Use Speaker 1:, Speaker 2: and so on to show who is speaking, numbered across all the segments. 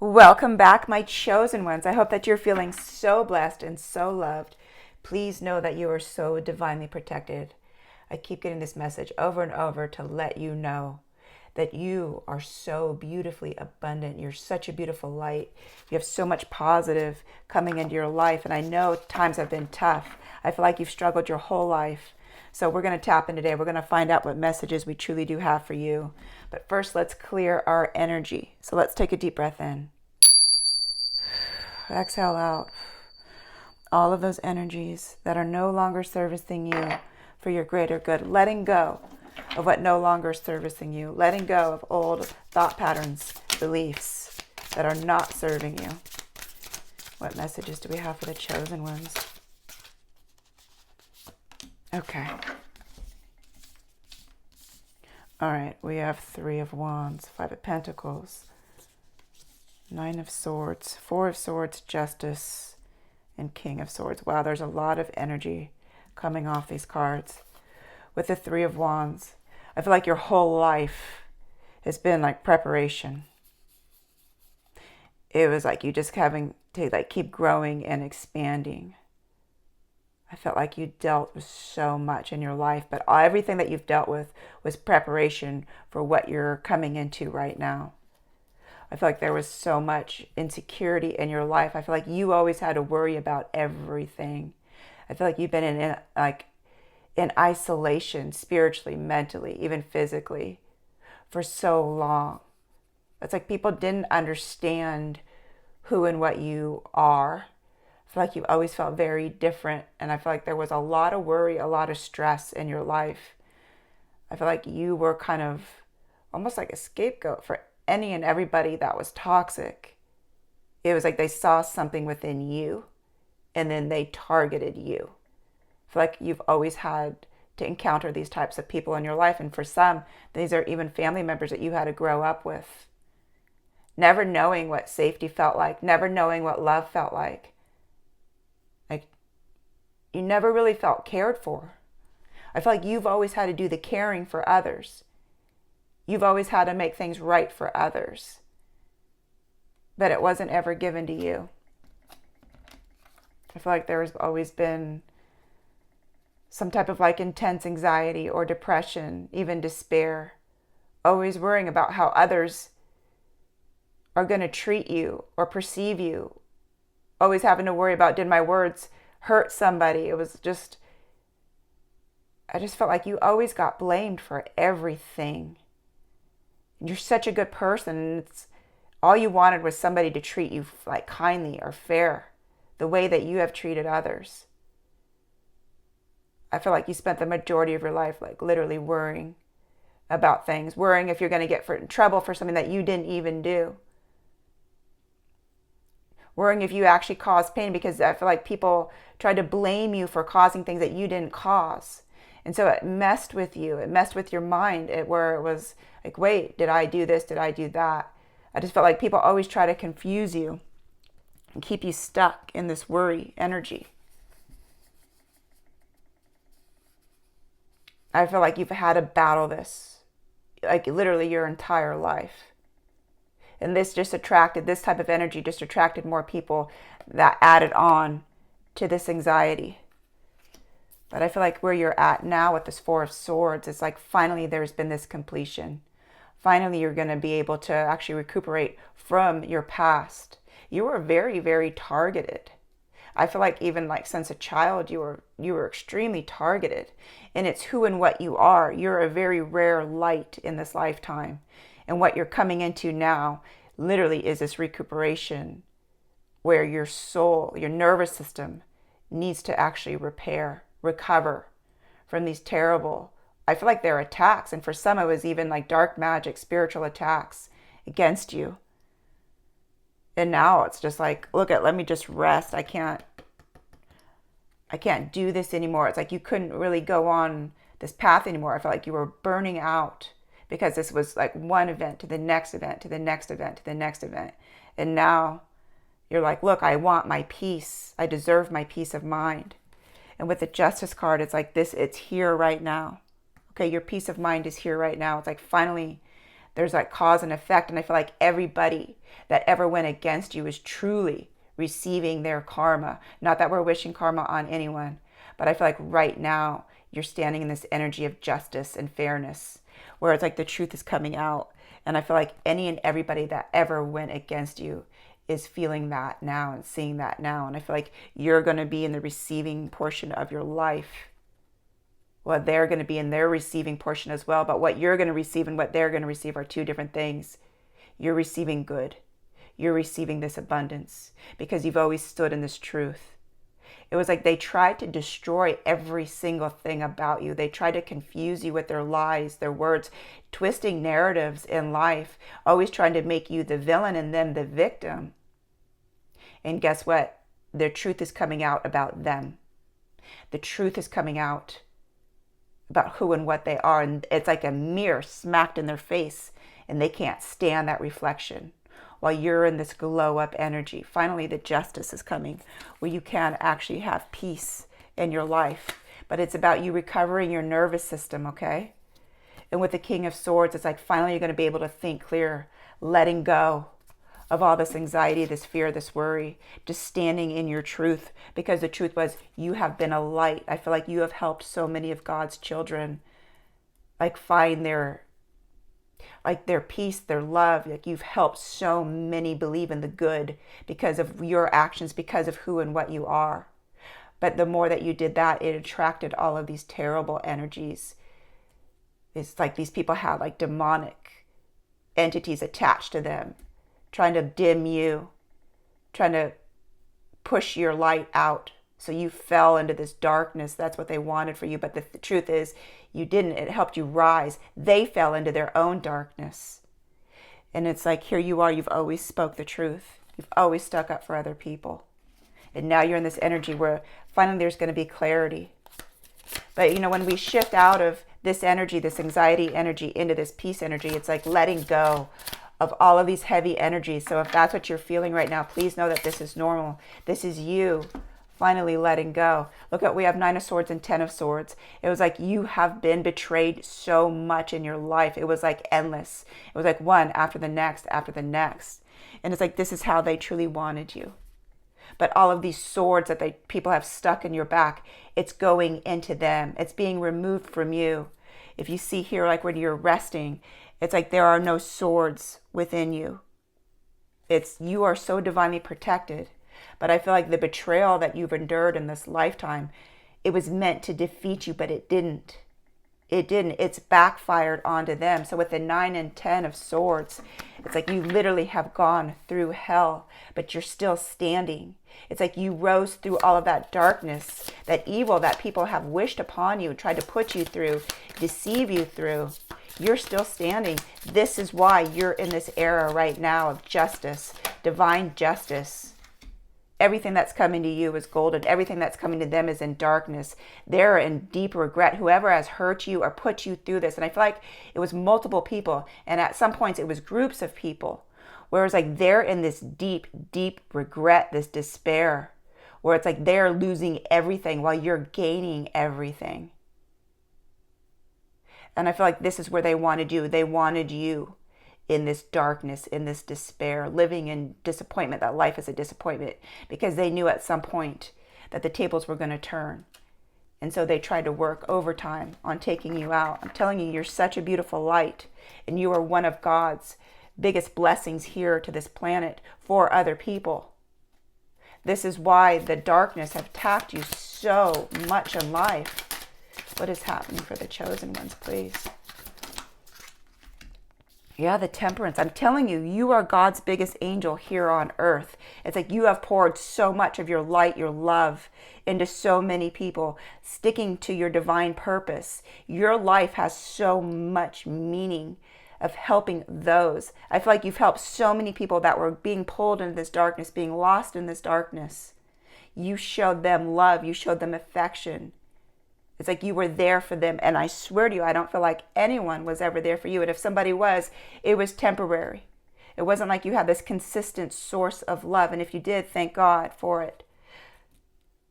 Speaker 1: Welcome back, my chosen ones. I hope that you're feeling so blessed and so loved. Please know that you are so divinely protected. I keep getting this message over and over to let you know that you are so beautifully abundant. You're such a beautiful light. You have so much positive coming into your life. And I know times have been tough. I feel like you've struggled your whole life. So we're going to tap in today. We're going to find out what messages we truly do have for you. But first, let's clear our energy. So let's take a deep breath in. Exhale out all of those energies that are no longer servicing you for your greater good. Letting go of what no longer is servicing you. Letting go of old thought patterns, beliefs that are not serving you. What messages do we have for the chosen ones? Okay. All right, we have Three of Wands, Five of Pentacles, Nine of Swords, Four of Swords, Justice, and King of Swords. Wow, there's a lot of energy coming off these cards. With the Three of Wands, I feel like your whole life has been like preparation. It was like you just having to like keep growing and expanding. I felt like you dealt with so much in your life, but everything that you've dealt with was preparation for what you're coming into right now. I feel like there was so much insecurity in your life. I feel like you always had to worry about everything. I feel like you've been in isolation spiritually, mentally, even physically for so long. It's like people didn't understand who and what you are. I feel like you always felt very different, and I feel like there was a lot of worry, a lot of stress in your life. I feel like you were kind of almost like a scapegoat for any and everybody that was toxic. It was like they saw something within you and then they targeted you. I feel like you've always had to encounter these types of people in your life, and for some, these are even family members that you had to grow up with. Never knowing what safety felt like, never knowing what love felt like. Like, you never really felt cared for. I feel like you've always had to do the caring for others. You've always had to make things right for others. But it wasn't ever given to you. I feel like there's always been some type of like intense anxiety or depression, even despair. Always worrying about how others are going to treat you or perceive you. Always having to worry about, did my words hurt somebody? It was just, I just felt like you always got blamed for everything. You're such a good person, and it's all you wanted was somebody to treat you like kindly or fair, the way that you have treated others. I feel like you spent the majority of your life like literally worrying about things, worrying if you're going to get in trouble for something that you didn't even do. Worrying if you actually caused pain, because I feel like people tried to blame you for causing things that you didn't cause. And so it messed with you. It messed with your mind, where it was like, wait, did I do this? Did I do that? I just felt like people always try to confuse you and keep you stuck in this worry energy. I feel like you've had to battle this, like literally your entire life. And this type of energy just attracted more people that added on to this anxiety. But I feel like where you're at now with this Four of Swords, it's like finally there's been this completion. Finally, you're going to be able to actually recuperate from your past. You were very, very targeted. I feel like even like since a child, you were extremely targeted. And it's who and what you are. You're a very rare light in this lifetime. And what you're coming into now literally is this recuperation where your soul, your nervous system needs to actually recover from these terrible, I feel like they're attacks. And for some, it was even like dark magic, spiritual attacks against you. And now it's just like, let me just rest. I can't do this anymore. It's like you couldn't really go on this path anymore. I felt like you were burning out because this was like one event to the next event, to the next event, to the next event. And now you're like, look, I want my peace. I deserve my peace of mind. And with the Justice card, it's like this, it's here right now. Okay, your peace of mind is here right now. It's like finally There's like cause and effect. And I feel like everybody that ever went against you is truly receiving their karma. Not that we're wishing karma on anyone, but I feel like right now you're standing in this energy of justice and fairness, where it's like the truth is coming out. And I feel like any and everybody that ever went against you is feeling that now and seeing that now. And I feel like you're going to be in the receiving portion of your life. Well, they're going to be in their receiving portion as well. But what you're going to receive and what they're going to receive are two different things. You're receiving good. You're receiving this abundance because you've always stood in this truth. It was like they tried to destroy every single thing about you. They tried to confuse you with their lies, their words, twisting narratives in life, always trying to make you the villain and them the victim. And guess what? The truth is coming out about them. The truth is coming out about who and what they are. And it's like a mirror smacked in their face, and they can't stand that reflection. While you're in this glow up energy, finally the justice is coming where you can actually have peace in your life. But it's about you recovering your nervous system, okay? And with the King of Swords, it's like finally you're going to be able to think clear, letting go of all this anxiety, this fear, this worry, just standing in your truth, because the truth was you have been a light. I feel like you have helped so many of God's children like find their peace, their love. Like you've helped so many believe in the good because of your actions, because of who and what you are. But the more that you did that, it attracted all of these terrible energies. It's like these people had like demonic entities attached to them, trying to dim you, trying to push your light out. So you fell into this darkness. That's what they wanted for you. But the truth is, you didn't. It helped you rise. They fell into their own darkness. And it's like, here you are. You've always spoke the truth. You've always stuck up for other people. And now you're in this energy where finally there's going to be clarity. But, when we shift out of this energy, this anxiety energy, into this peace energy, it's like letting go of all of these heavy energies. So if that's what you're feeling right now, please know that this is normal. This is you finally letting go. Look at, we have 9 of Swords and 10 of Swords. It was like you have been betrayed so much in your life. It was like endless. It was like one after the next after the next. And it's like, this is how they truly wanted you. But all of these swords that people have stuck in your back, it's going into them. It's being removed from you. If you see here, like when you're resting, it's like there are no swords within you. You are so divinely protected. But I feel like the betrayal that you've endured in this lifetime, it was meant to defeat you, but it didn't. It didn't. It's backfired onto them. So with the 9 and 10 of Swords, it's like you literally have gone through hell, but you're still standing. It's like you rose through all of that darkness, that evil that people have wished upon you, tried to put you through, deceive you through. You're still standing. This is why you're in this era right now of justice, divine justice. Everything that's coming to you is golden. Everything that's coming to them is in darkness. They're in deep regret. Whoever has hurt you or put you through this. And I feel like it was multiple people. And at some points it was groups of people. Where it's like they're in this deep, deep regret, this despair. Where it's like they're losing everything while you're gaining everything. And I feel like this is where they wanted you. They wanted you in this darkness, in this despair, living in disappointment, that life is a disappointment, because they knew at some point that the tables were going to turn. And so they tried to work overtime on taking you out. I'm telling you, you're such a beautiful light, and you are one of God's biggest blessings here to this planet for other people. This is why the darkness have attacked you so much in life. What is happening for the chosen ones, please? Yeah, the Temperance. I'm telling you, you are God's biggest angel here on earth. It's like you have poured so much of your light, your love into so many people, sticking to your divine purpose. Your life has so much meaning of helping those. I feel like you've helped so many people that were being pulled into this darkness, being lost in this darkness. You showed them love. You showed them affection. It's like you were there for them. And I swear to you, I don't feel like anyone was ever there for you. And if somebody was, it was temporary. It wasn't like you had this consistent source of love. And if you did, thank God for it.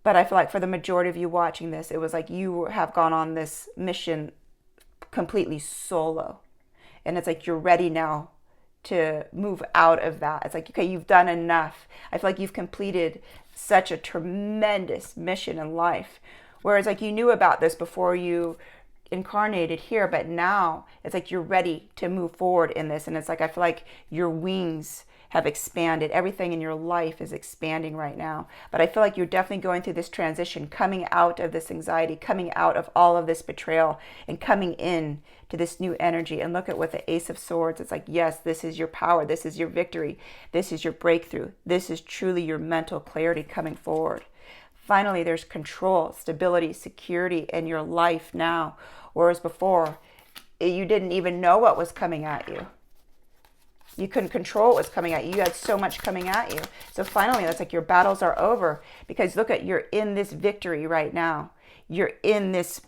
Speaker 1: But I feel like for the majority of you watching this, it was like you have gone on this mission completely solo. And it's like you're ready now to move out of that. It's like, okay, you've done enough. I feel like you've completed such a tremendous mission in life. Whereas like you knew about this before you incarnated here, but now it's like you're ready to move forward in this. And it's like I feel like your wings have expanded. Everything in your life is expanding right now. But I feel like you're definitely going through this transition, coming out of this anxiety, coming out of all of this betrayal, and coming in to this new energy. And look at what the Ace of Swords, it's like, yes, this is your power. This is your victory. This is your breakthrough. This is truly your mental clarity coming forward. Finally, there's control, stability, security in your life now. Whereas before, you didn't even know what was coming at you. You couldn't control what was coming at you. You had so much coming at you. So finally, that's like your battles are over, because look at, you're in this victory right now. You're in this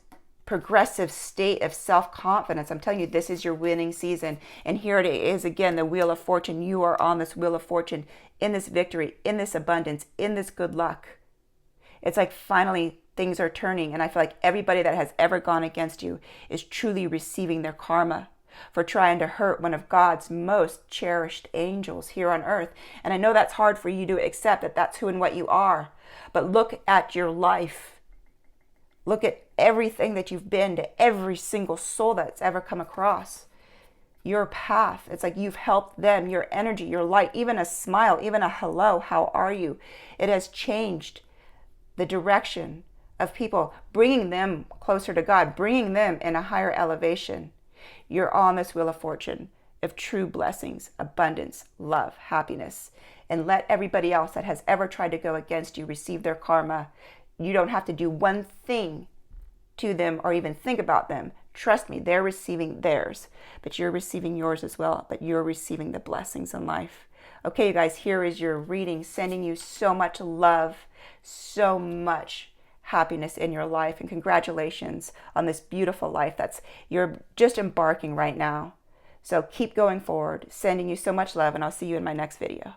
Speaker 1: progressive state of self-confidence. I'm telling you, this is your winning season. And here it is again, the Wheel of Fortune. You are on this Wheel of Fortune, in this victory, in this abundance, in this good luck. It's like finally things are turning. And I feel like everybody that has ever gone against you is truly receiving their karma for trying to hurt one of God's most cherished angels here on earth. And I know that's hard for you to accept, that that's who and what you are. But look at your life. Look at everything that you've been to, every single soul that's ever come across your path. It's like you've helped them, your energy, your light, even a smile, even a hello, how are you? It has changed the direction of people, bringing them closer to God, bringing them in a higher elevation. You're on this Wheel of Fortune of true blessings, abundance, love, happiness. And let everybody else that has ever tried to go against you receive their karma. You don't have to do one thing to them or even think about them. Trust me, they're receiving theirs, but you're receiving yours as well. But you're receiving the blessings in life. Okay, you guys, here is your reading, sending you so much love, so much happiness in your life, and congratulations on this beautiful life that's you're just embarking right now. So keep going forward, sending you so much love, and I'll see you in my next video.